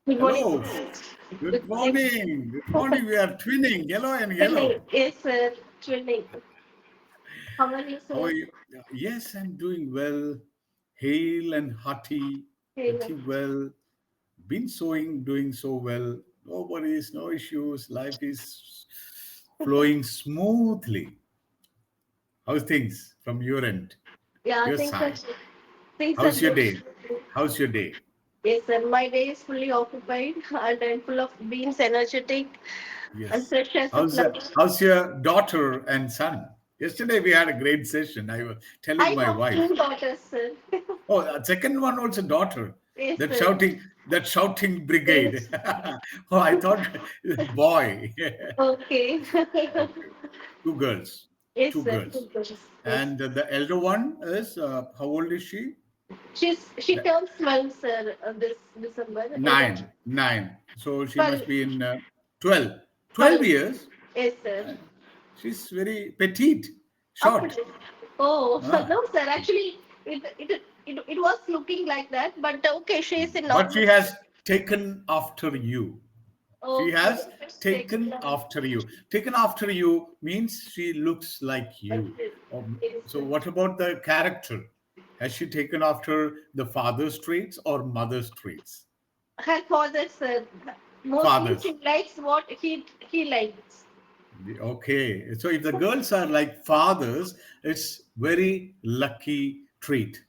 Good morning. Hello. Good Good morning. morning. Good morning. We are twinning, yellow and Twinning. yellow. Yes, sir. Twinning. How are you, How are sir? you? Yes, I'm doing well. Hale and hearty, Hey, pretty well. Been sewing, doing so well. No worries, no issues. Life is flowing smoothly. How's things from your end, yeah, your things are side? things are How's your good. day? How's your day? Yes, sir. My day is fully occupied and I'm full of beans, energetic and Yes. fresh as a flower. How's your daughter and son? Yesterday we had a great session. I was telling I my have wife. two daughters, sir. Oh, second one also daughter. Yes, That sir. shouting, that shouting brigade. Yes. Oh, I thought boy. Okay. Okay, two girls, Yes, two sir. girls, Yes. and the elder one is how old is she? She The- turns 12, sir, this December. Nine. So she must 12. be in 12. 12 12. years. Yes, sir. Uh, she's very petite, Up short. Oh, Ah. no, sir. Actually, it was looking like that, but okay, she is in But she normal. has taken after you. She Okay, has let's take it taken down. after you. Taken after you means she looks like you. Okay. Yes, So, sir. what about the character? Has she taken after the father's traits or mother's traits? Her father, sir. Mostly she Fathers. likes what he likes. Okay. So, if the girls are like fathers, it's very lucky trait.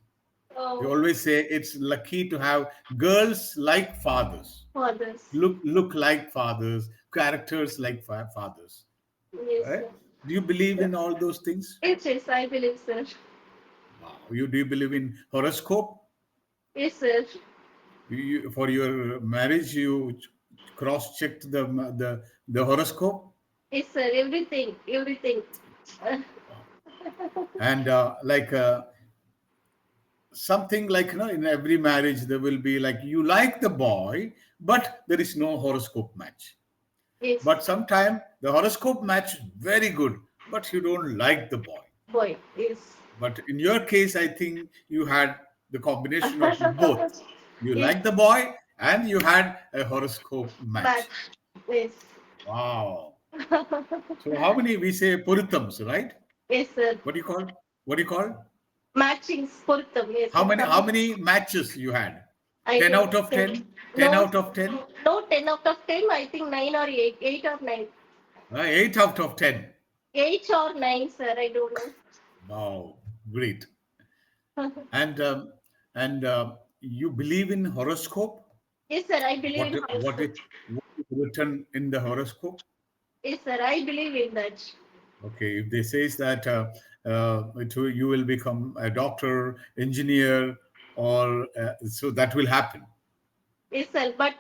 We Oh, always say it's lucky to have girls like fathers. fathers. Look like fathers, characters like fathers. Yes, Right? sir. Do you believe in all those things? It is, I believe, sir. Wow. You do you believe in horoscope? Yes, sir. For your marriage, you cross checked the horoscope, Yes, sir. Everything, everything. Uh, and something like in every marriage there will be like you like the boy, but there is no horoscope match. yes, But sometime the horoscope match very good, but you don't like the boy. boy. Yes. But in your case, I think you had the combination of both. You Yes, like the boy and you had a horoscope but match. yes. Wow. So how many we say purithams, right? Yes, sir. What do you call? What do you call? Matching Spurtam, yes, How sir. many matches you had? I 10 don't out of know. 10? 10 No, out of 10? no, 10 out of 10, I think 9 or 8. 8 or 9. 8 out of 10. 8 or 9, sir, I don't Wow, great. know. And you believe in horoscope? Yes, sir, I believe What in what horoscope. is what is written in the horoscope? Yes, sir, I believe in that. Okay, if they says that you will become a doctor, engineer, or so that will happen. Yes, sir, but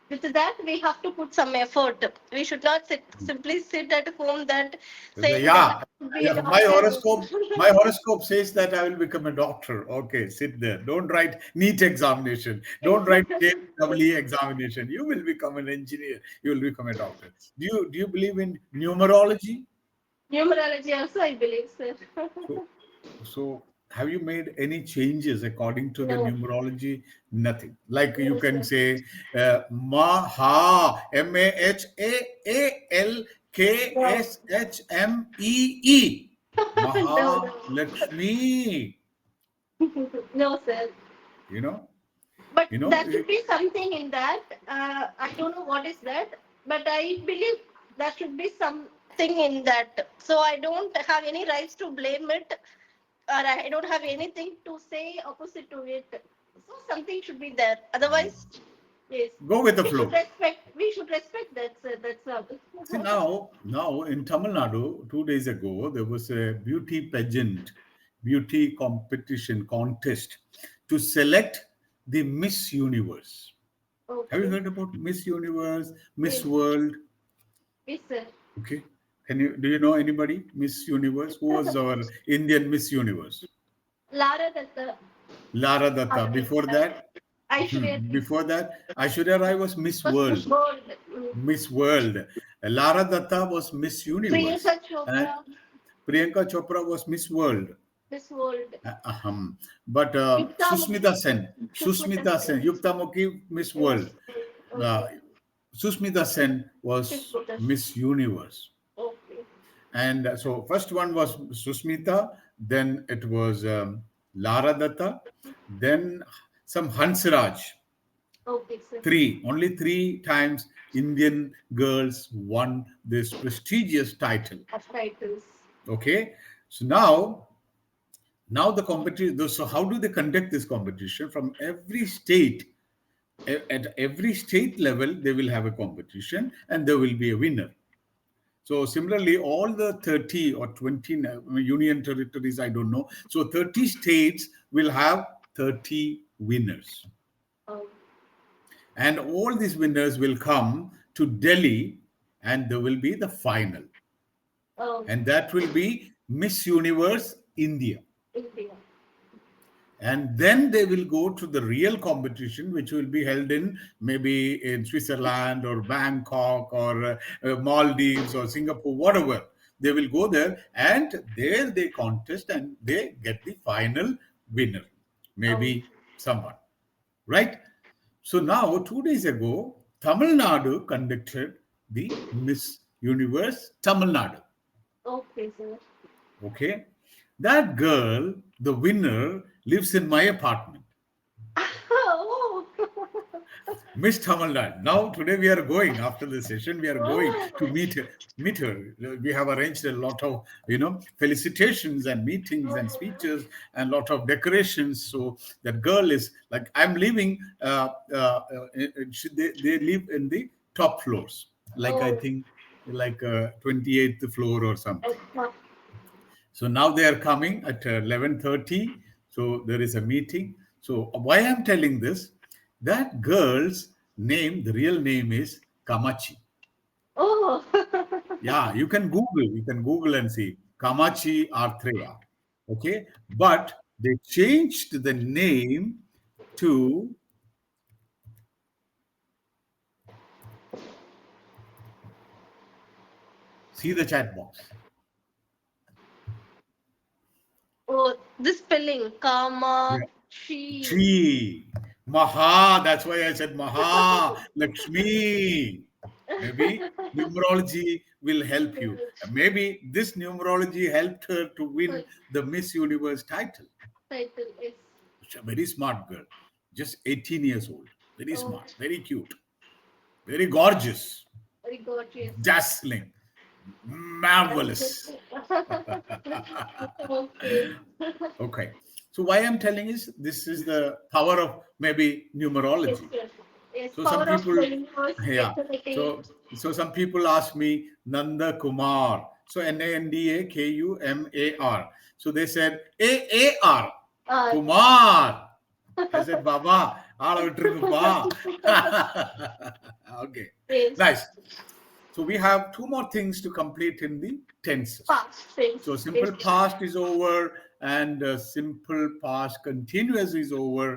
with that, we have to put some effort. We should not simply sit at home that saying that Yeah, I should be a yeah. doctor. My horoscope says that I will become a doctor. Okay, sit there. Don't write NEET examination. Don't write JEE examination. You will become an engineer. You will become a doctor. Do you believe in numerology? Numerology also, I believe, sir. So so have you made any changes according to the No. numerology? Nothing. Like you No, can sir. say Maha No. Mahalkshme No, no. Mahalakshmi. No, sir. You know, But you know. there should be something in that. I don't know what is that, but I believe there should be something in that. So I don't have any rights to blame it, or I don't have anything to say opposite to it. So something should be there. Otherwise, yes, Go with the we should flow. respect. We should respect that, sir. That's all. See now in Tamil Nadu, 2 days ago, there was a beauty pageant, beauty competition contest to select the Miss Universe. Have you Okay. heard about Miss Universe, Miss Yes, World? yes, sir. Okay. Do you know anybody? Miss Universe? Who was our Indian Miss Universe? Lara Datta. Lara Datta. Aishwarya Before that, Aishwarya Rai was Miss was the World. gold. Miss World. Lara Datta was Miss Priyanka Universe. And Chopra, Priyanka Chopra was Miss World. this world. But Yukta Susmita Mukherjee, Sen, Sushmita Susmita Sen. Sen, Yukta Mukhi, Miss Yes. World. uh, Susmita Sen She's was Buddhist. Miss Universe. Okay. And so first one was Susmita, then it was Lara Datta, then some Hansraj. Okay, sir. Only three times Indian girls won this prestigious title. Of titles. Okay, so now the competition. So how do they conduct this competition? From every state, at every state level, they will have a competition, and there will be a winner. So similarly, all the 30 or 20 union territories, I don't know. So 30 states will have 30 winners. Um, And all these winners will come to Delhi, and there will be the final. um, And that will be Miss Universe India. India. And then they will go to the real competition, which will be held in maybe in Switzerland or Bangkok or Maldives or Singapore, whatever. They will go there, and there they contest and they get the final winner, Um, maybe someone, right? So now, 2 days ago, Tamil Nadu conducted the Miss Universe Tamil Nadu. okay, sir. Okay, that girl, the winner, lives in my apartment. Oh. Miss Tamil Nadu. Now today we are going after the session. We are going Oh. to meet her. Meet her. We have arranged a lot of felicitations and meetings and speeches and lot of decorations. So that girl is like I'm living. They live in the top floors. Like I Oh. think like 28th floor or something. Uh, So now they are coming at 11:30. So there is a meeting. So why I'm telling this, that girl's name, the real name is Kamachi. Oh. Yeah, you can Google and see Kamachi Arthreya. Okay, but they changed the name to, see the chat box. Oh, this spelling. Kama. Yeah. She. Chi. Maha. That's why I said Maha. Lakshmi. Maybe numerology will help you. Maybe this numerology helped her to win the Miss Universe title. Title is. She's a very smart girl, just 18 years old. Very Oh, smart, very cute, very gorgeous, very gorgeous. dazzling, marvelous. Okay. Okay. So why I'm telling is this is the power of maybe Yes, numerology. yes. Yes, So some power of people, the universe, yeah. creativity. So some people ask me Nandakumar. So Nandakumar. So they said AAR Uh, Kumar. I said Baba, all விட்டுருங்கப்பா. Okay, yes, nice. So we have two more things to complete in the tenses. past things. So simple Yes. past is over, and simple past continuous is over,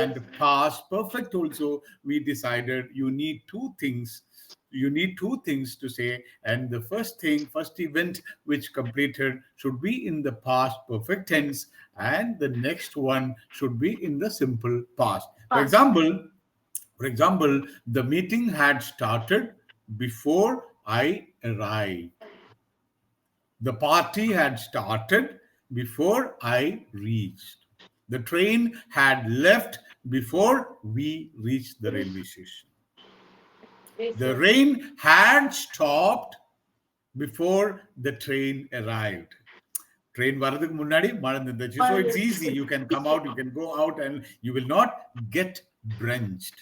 and past perfect also. We decided you need two things. You need two things to say, and the first event which completed should be in the past perfect tense, and the next one should be in the simple past. Past. For example, the meeting had started before I arrived. The party had started before I reached. The train had left before we reached the railway station. Yes, The yes. rain had stopped before the train arrived. Train வரதுக்கு முன்னாடி மழை நின்றுச்சு. So it's easy. You can come out, you can go out, and you will not get drenched.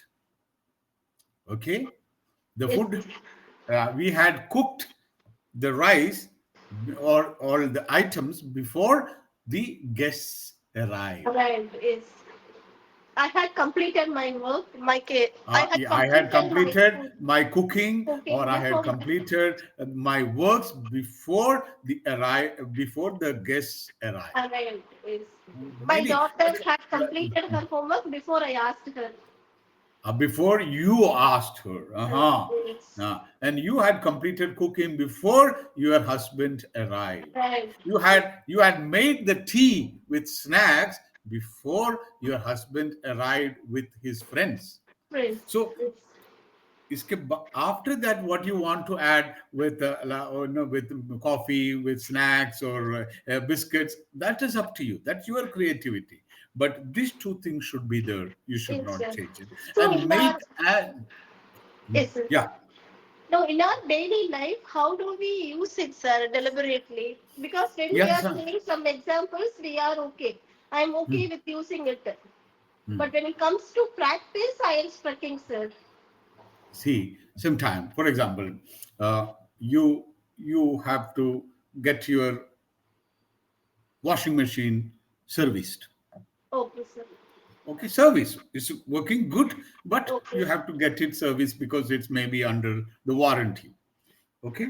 Okay? The Yes. food, we had cooked the rice or all the items before the guests arrived. Right, yes. I had completed my work. I had completed my cooking, cooking or I had before- completed my works before before the guests arrived. Arrived, yes. My Maybe daughter had completed her homework before I asked her. before you asked her. Yes. And you had completed cooking before your husband arrived. Right. You had made the tea with snacks before your husband arrived with his friends. Friends. So Yes. After that, what you want to add with with coffee, with snacks or biscuits, that is up to you. That's your creativity. But these two things should be there. You should Yes, not sir. change it. So And in our make and yes, sir. yeah, Now, in our daily life, how do we use it, sir, deliberately? Because when we yes, are sir. saying some examples, we are okay. I'm okay Hmm, with using it. hmm. But when it comes to practice, I am struggling, sir. See, sometime, for example, uh, you you have to get your washing machine serviced. Okay, sir. Okay, service is working good, but you Okay. have to get it serviced because it's maybe under the warranty. Okay,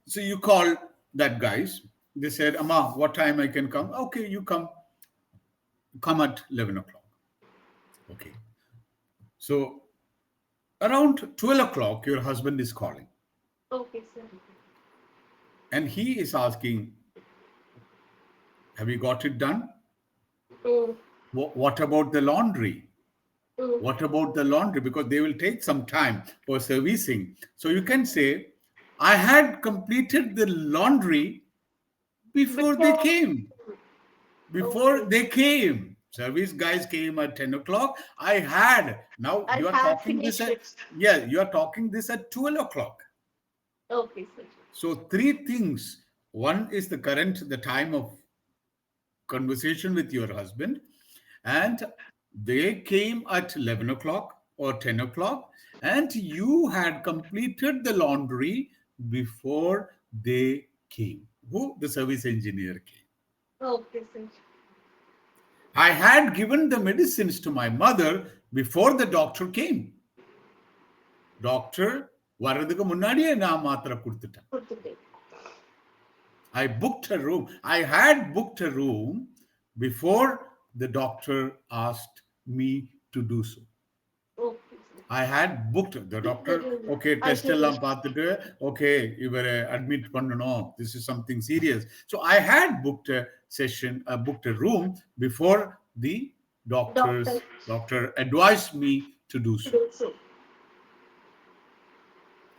so you call that guys. They said, "Amma, what time I can come?" Okay, you come at 11 o'clock. Okay, so around 12 o'clock, your husband is calling, Okay, sir. and he is asking, "Have you got it done? Mm, What about the laundry? mm. What about the laundry?" Because they will take some time for servicing. So you can say, "I had completed the laundry before they Before, came." Before okay, they came. Service guys came at 10 o'clock. I had. Now I you are have talking this finished at, it. yeah, you are talking this at 12 o'clock. Okay, sir. So three things. One is the time of conversation with your husband, and they came at 11 o'clock or 10 o'clock, and you had completed the laundry before they came. Who? The service engineer came. Okay, sir. I had given the medicines to my mother before the doctor came. Doctor வர்றதுக்கு முன்னாடியே நான் மாத்திரை கொடுத்துட்டேன். Good to take. I booked a room. I had booked a room before the doctor asked me to do so. Okay, sir. I had booked the doctor. Okay, I test finished. எல்லாம் பார்த்துட்டு okay, இவரை admit பண்ணணும். This is something serious. So I had booked a session, booked a room before the Doctor. doctor advised me to do so. Do so.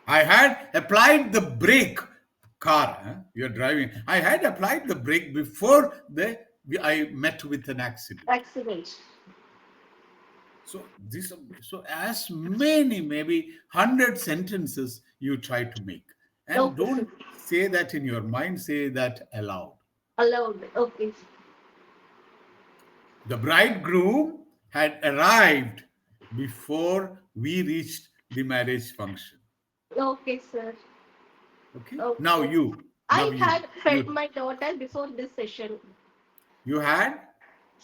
I had applied the brake car. You're driving. I had applied the brake before I met with an accident. Accident. So as many, maybe 100 sentences you try to make, and Okay, sir. don't say that in your mind. Say that aloud. Allowed. Okay. The bridegroom had arrived before we reached the marriage function. Okay, sir. Okay. Now Okay. you. Now I you. had fed You. my daughter before this session. You had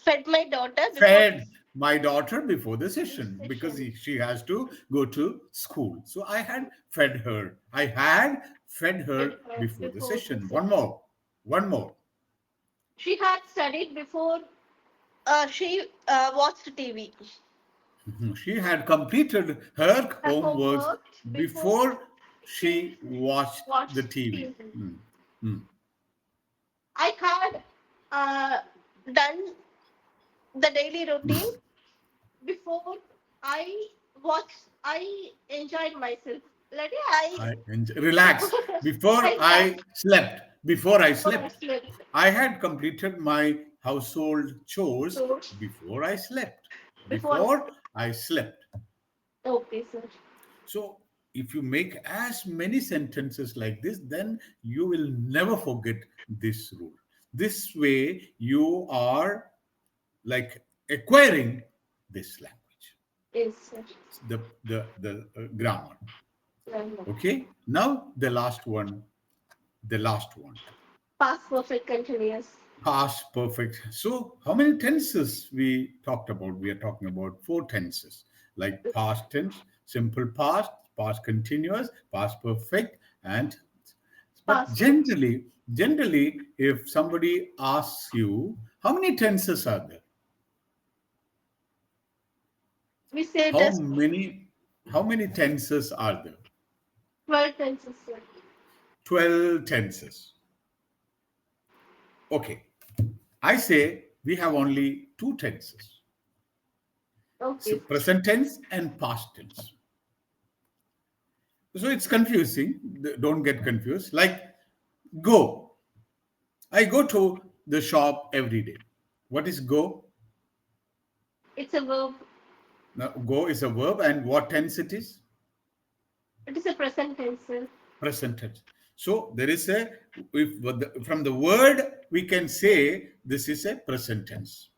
Fed my daughter before fed my daughter before the this session because session. she has to go to school. So I had fed her. I had fed Fed her her before the before this session. One session. more. One more. She had studied before she watched TV. She had completed her Her homework homework before before she she watched the watched TV. TV. Hmm. Hmm. I had done the daily routine before I watched. I enjoyed myself. Like Relaxed before I I slept slept. Before I before I slept. slept. I had completed my household chores So before I slept. before I Before slept. I slept. Okay, sir. So, if you make as many sentences like this, then you will never forget this rule. This way, you are like acquiring this language, Yes, sir. the grammar. Um, Okay. Now the last one. The last one. Past perfect continuous. Past perfect. So, how many tenses we talked about? We are talking about four tenses like past tense, simple past, past continuous, past perfect, and but Past perfect. generally, if somebody asks you how many tenses are there, We say it how as many tenses are there? 12 tenses, sir. 12 tenses. Okay. I say we have only two tenses. So Okay. present tense and past tense. So it's confusing. Don't get confused. Like go. I go to the shop every day. What is go? It's a verb. Now, go is a verb, and what tense it is? It is a present tense, sir. Present tense. So there is a, from the word we can say this is a present tense.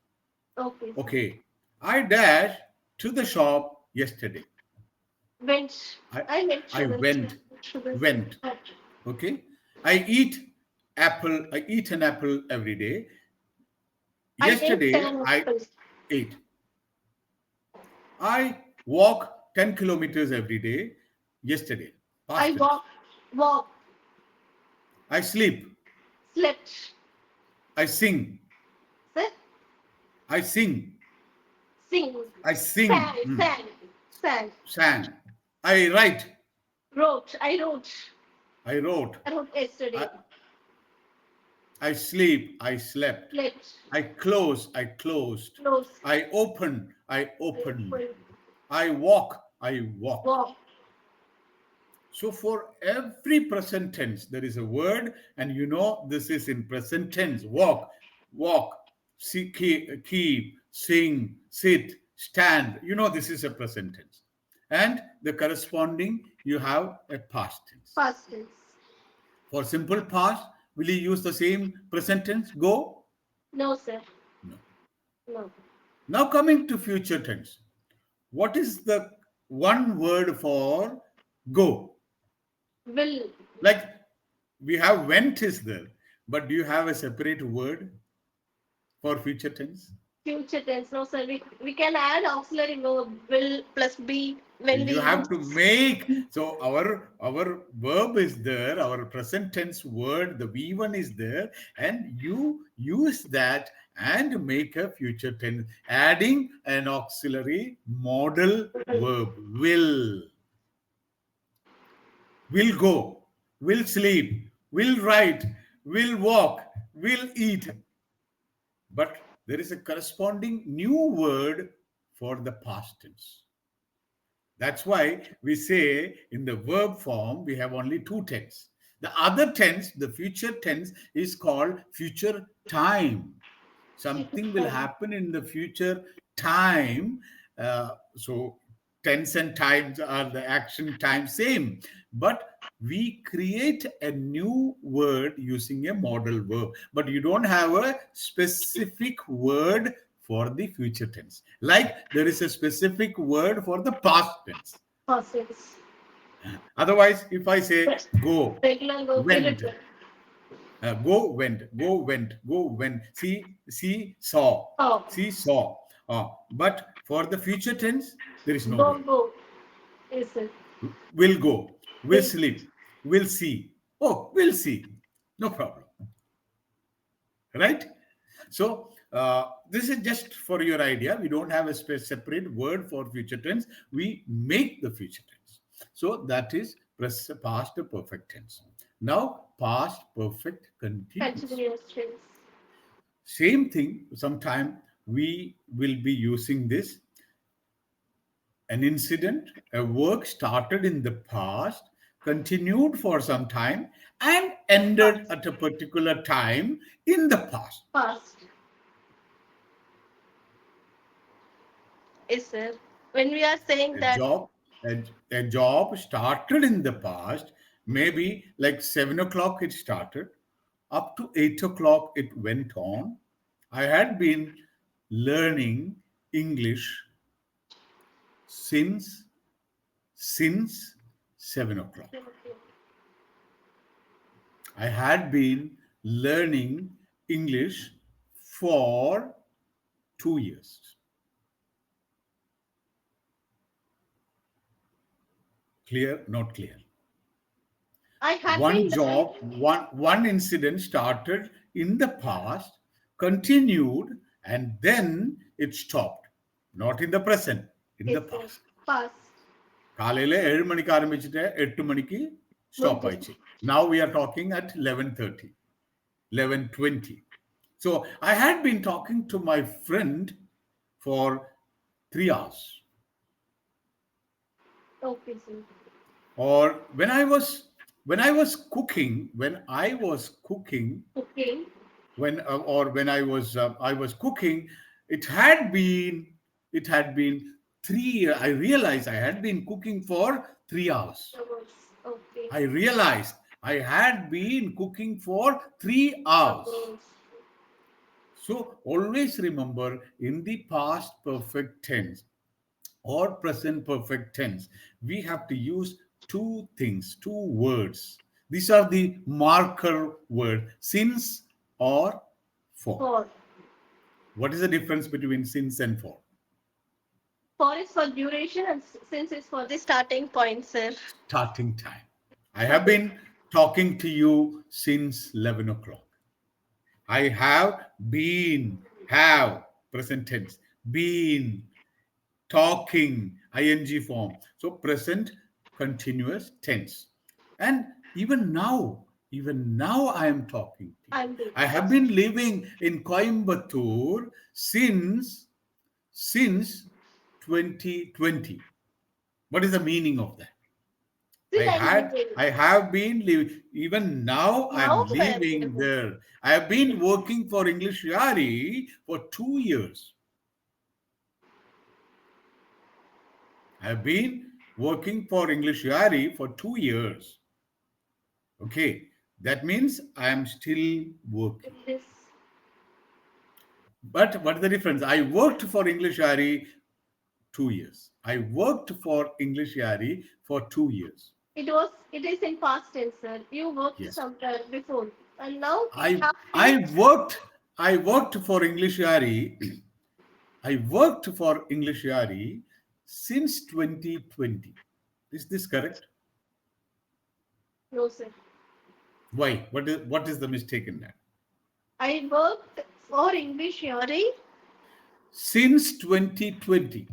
Okay, sir. Okay, I dashed to the shop yesterday. Went. I I went I to the went. Okay, I eat apple. I eat an apple every day. I ate Yesterday 10 I apples. ate. I walk 10 kilometers every day. Yesterday, I past tense. walk, I sleep. slept. I sing. Sir, I sing. sing, I sing. sang, Sang. I write. wrote. I wrote. I wrote. I wrote I, yesterday. I sleep. I slept. Slept. I close. I closed. Close. I open. I I opened. opened. I walk. I walked. Walk. So for every present tense, there is a word, and you know this is in present tense. Walk, walk, see, keep, sing, sit, stand. You know this is a present tense. And the corresponding, you have a past tense. Past tense. For simple past, will you use the same present tense? Go? No, sir. No. No. Now coming to future tense. What is the one word for go? Will. Like we have went is there, but do you have a separate word for future tense? Future tense. No, sir. We can add auxiliary verb. Will plus be when You we have use. to make, so our verb is there, our present tense word, the V1 is there, and you use that and make a future tense, adding an auxiliary modal verb. Will go, will sleep, will write, will walk, will eat. But there is a corresponding new word for the past tense. That's why we say in the verb form we have only two tense. The other tense, the future tense, is called future time. Something will happen in the future time. So tense and times are the action time same, but we create a new word using a model verb, but you don't have a specific word for the future tense, like there is a specific word for the past tense. Past tense. Otherwise, if I say go, Regular verb. Will went, it? go, went, go, went, go, went, see, saw, Oh. see, saw. But for the future tense, there is no Don't word. go. Is it? Will go, will Will. sleep, will see. Oh, we'll see. No problem. Right? So, this is just for your idea. We don't have a separate word for future tense. We make the future tense. So, that is past perfect tense. Now, past perfect continuous. Continuous tense. Same thing, sometime we will be using this. An incident, a work started in the past, continued for some time, and ended Past. at a particular time in the past. Past. Is it? When we are saying A that. job, a job started in the past, maybe like 7 o'clock it started, up to 8 o'clock it went on. I had been learning English since 7 o'clock. I had been learning English for 2 years. Clear? Not clear. I had One been learning. job, one incident started in the past, continued, and then it stopped. Not in the present, in the Is it? past. Past. காலையில 7 மணிக்கு ஆரம்பிச்சுட்டு 8 மணிக்கு stop Winter. ஆயிடுச்சு. Now we are talking at 11:30, 11:20. So I had been talking to my friend for 3 hours. Okay, sir. Or when I was cooking, Okay. I was cooking, it had been it had been 3 years. I realized I had been cooking for 3 hours. Okay. I realized I had been cooking for 3 hours. Hours. So always remember, in the past perfect tense or present perfect tense, we have to use two things, two words. These are the marker word, since or for. For. What is the difference between since and for? For is for duration and since is for the starting point, sir. Starting time. I have Starting. been talking to you since 11 o'clock. I have, present tense, been talking, ing form. So present continuous tense. And even now I am talking to you. I'm doing. I have been living in Coimbatore since 2020. What is the meaning of that? Still I'm living. I have been living, even now Now I'm I am living living. there. I have been working for English Yaari for 2 years. I have been working for English Yaari for 2 years. Okay, that means I am still working. This. But what is the difference? I worked for English Yaari 2 years. I worked for English Yaari for 2 years. It was. It is in past tense, sir. You worked Yes. sometime before, and now you I have I finished. worked I worked for English Yaari. I worked for English Yaari since 2020. Is this correct? No, sir. Why? What is the mistake in that? I worked for English Yaari. Since 2020.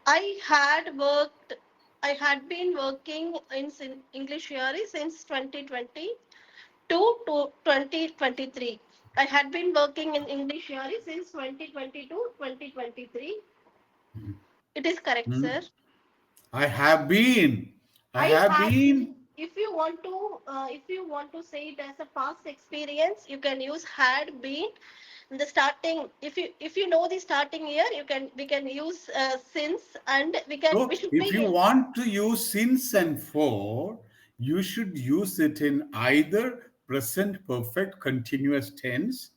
I had worked. I had been working in English Yaari since 2020 to 2023. I had been working in English Yaari since 2020 to 2023. It is correct, Hmm? sir. I have been. I I have had. been. If you want to say it as a past experience, you can use had been. In the starting, if you know the starting year, we can use since, and we So should if you be want to use since and for, you should use it in either present perfect continuous tense,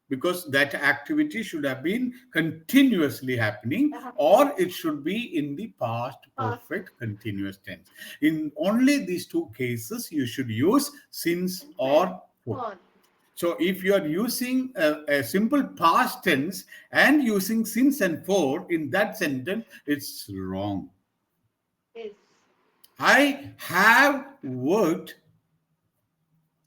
because that activity should have been continuously happening, or it should be in the past past perfect continuous tense. In only these two cases, you should use since and or for. for. So if you are using a simple past tense and using since and for in that sentence, it's wrong. Is I have worked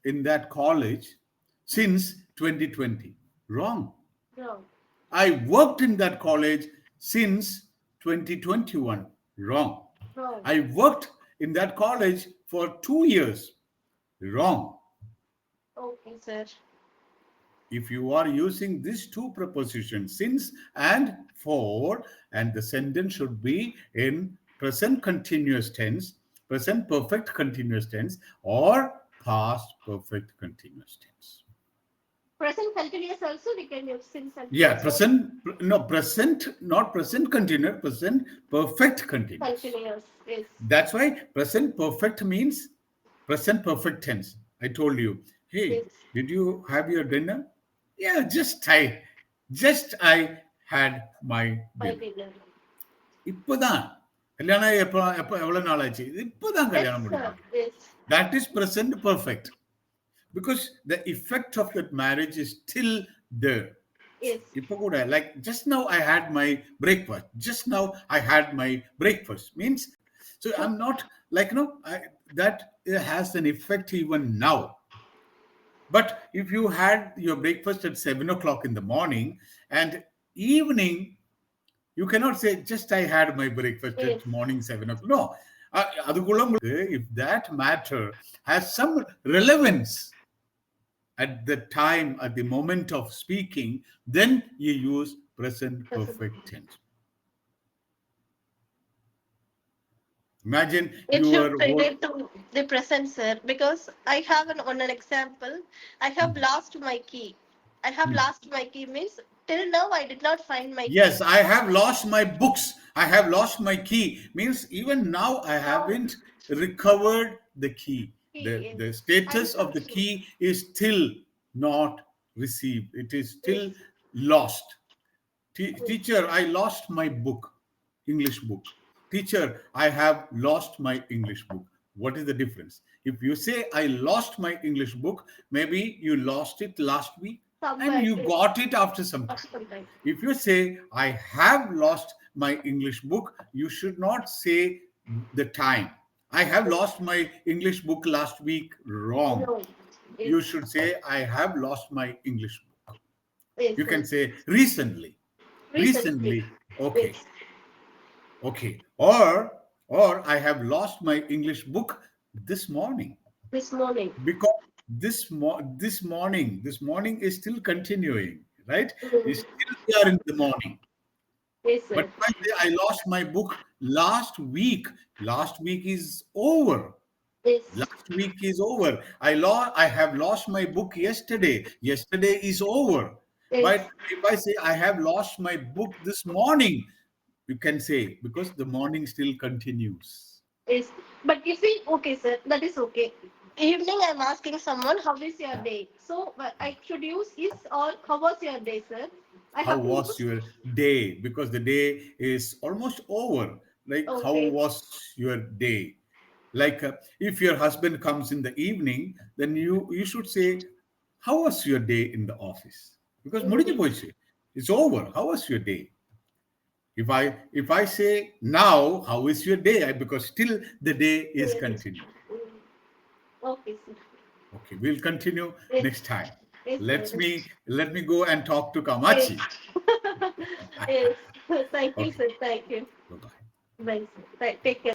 in that college since 2020. Wrong. wrong. I worked in that college since 2021. Wrong. Wrong. I worked in that college for 2 years. Wrong. Okay, sir. If you are using these two prepositions, since and for, and the sentence should be in present continuous tense, present perfect continuous tense, or past perfect continuous tense. Present continuous also we can use since and for. Yeah, present, no, present, not present continuous, present perfect continuous. Continuous is. That's why present perfect means present perfect tense. I told you, hey, Is did you have your dinner? Yeah, just I had my by dinner. dinner. இப்பதான் கல்யாணம் ஆகி எப்போ எப்போ எவ்வளவு நாள் ஆச்சு இப்பதான் Yes, கல்யாணம் sir. முடிஞ்சிருக்கு. Is That is present perfect, because the effect of that marriage is still there. is. இப்போ கூட like just now I had my breakfast, just now I had my breakfast means, so I'm not like, that has an effect even now. But if you had your breakfast at 7 o'clock in the morning and evening, you cannot say just I had my breakfast at Is. morning 7 o'clock. No. அதுக்குள்ள உங்களுக்கு, if that matter has some relevance at the time, at the moment of speaking, then you use present Present. perfect tense. Imagine It should your whole. relate to the present, sir, because I have on an example. I have lost my key. I have Hmm. lost my key means till now I did not find my key. Yes, I have lost my books. I have lost my key. Means even now I Now haven't recovered the key. key The, is the status of the unconscious. key is still not received. It is Yes, still lost. yes, Teacher, I lost my book, English book. Teacher, I have lost my English book. What is the difference? If you say, I lost my English book, maybe you lost it last week and somewhere you yes, got it after some time. after some time. If you say, I have lost my English book, you should not say the time. I have lost my English book last week. Wrong. No, You yes, should say, I have lost my English book. yes, You can yes. say recently. Recently, Recently. Okay. yes, Okay. Or I have lost my English book this morning. this morning. Because this morning is still continuing, right? Mm. It's still there in the morning. Yes, But sir. if I say I lost my book last week is over. Yes, Last week is over. I have lost my book yesterday. Yesterday is over. But yes. if I say I have lost my book this morning, you can say because the morning still continues. Yes, but if we okay, sir, that is okay. Evening, I'm asking someone, how is your day? So I should use is or how was your day, sir? I How have to was use your day? Because the day is almost over. Like, how okay. was your day? Like, if your husband comes in the evening, then you should say, how was your day in the office? Because முடிஞ்சு Mm, போச்சு. It's over. How was your day? If I say now, how is your day? Because still the day is yes. continuing. Mm, okay, sir. Okay, we'll continue Yes, next time. yes, Let sir. me let me go and talk to Yes. Kamachi. Yes. Thank you, Okay, sir. Thank you. bye bye. Bye, sir. Take care.